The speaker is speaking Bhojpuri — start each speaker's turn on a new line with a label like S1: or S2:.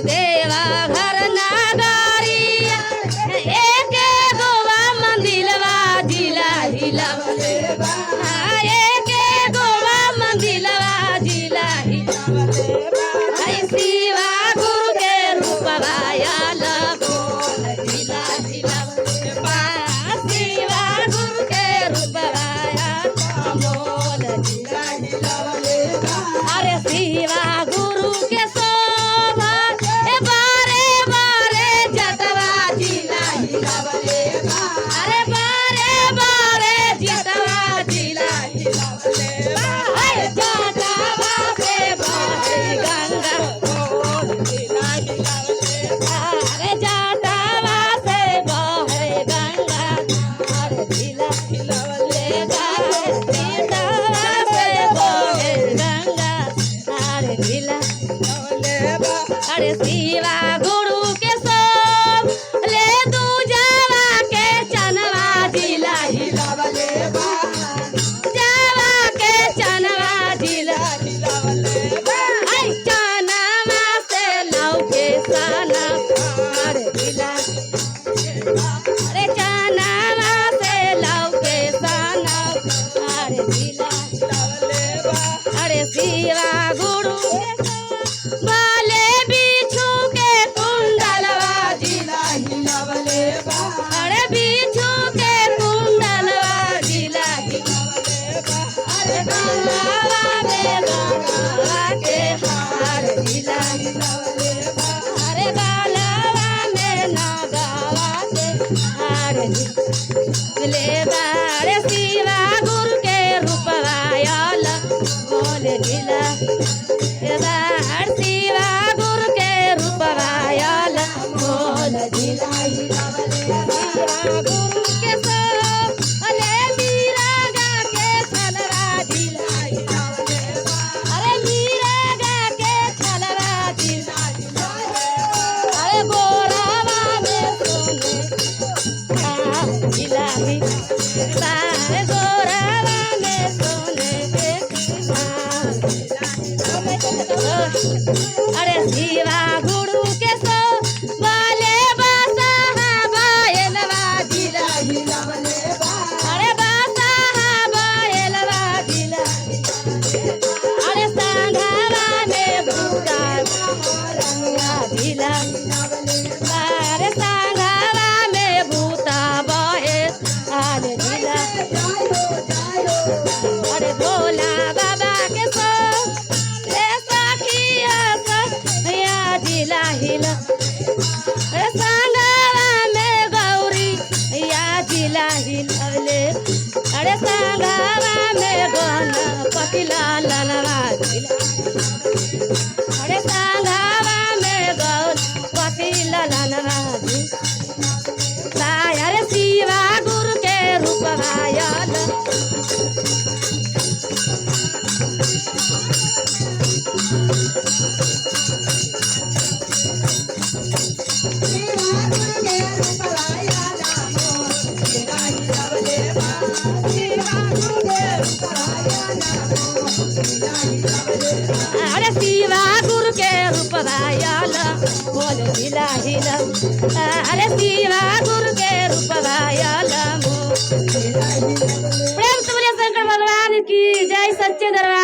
S1: देवा घर नागारी एक गोवा मंदिलवा जिला हिलावले बा एक गोवा मंदिलवा जिला हिलावले बा शिवा गुरु के रूपवा आला बोल जिला हिलावले बा शिवा गुरु के रूपवा आला बोल जिला हिलावले बा अरे शिवा गुरु के शोभा बारे बारे जतवा जिला हिलावले बा अरे बारे बारे जतवा जिला हिलावले बा जतवा से बहे गंगा बोल जिला हिलावले बा अरे जतवा से बहे गंगा अरे जिला हिलावले बा जतवा से बहे गंगा अरे जिला अरे शिवा गुरु के सब ले तू जावा के चनवा जिला हिलावले बा जावा के चनवा जिला हिलावले बा आई चनवा से लौके सना अरे जिला अरे चनवा से लौके सना अरे जिला हिलावले बा अरे शिवा गुरु बाले बिच्छू के कुंडलवा जिला हिलावले बा अरे बिच्छू के कुंडलवा जिला हिलावले बा अरे गंगावा में गंगावा के हार जिला हिलावले बा अरे गालवा में नागावा के हार जिले बा अरे शिवा गुरु के रूपवा आला बोल जिला शिवा गुरु के रूपवा आला बोल जिला हिलावले शिवा गुरु के सो अले मीरा गा के छलवा जिला हिलावले अरे मीरा गा के छलवा जिला हिलावले अरे गोरावा में सोने जिला हिलावले अरे गोरावा में सोने के अरे शिवा गुरु के सो बाले बासा बायलवा जिला हिलावले बा अरे बासा बायलवा जिला अरे संघवा में भूता रंगा जिला अरे संघवा में भूता बहे अरे जिला अरे भोला बाबा के सो जिला हिला अरे संगवा में गौरी या जिला हिलावले अरे संगवा में गणपति लालनवा जिला अरे संगवा में गणपति लालनवा जिला अरे शिवा गुरु के रूपवा आला अरे शिवा गुरु के रूपवा आला बोल जिला हिला अरे शिवा गुरु के रूपवा आला प्रेम से बोले शंकर भगवान की जय सच्चे दरबार।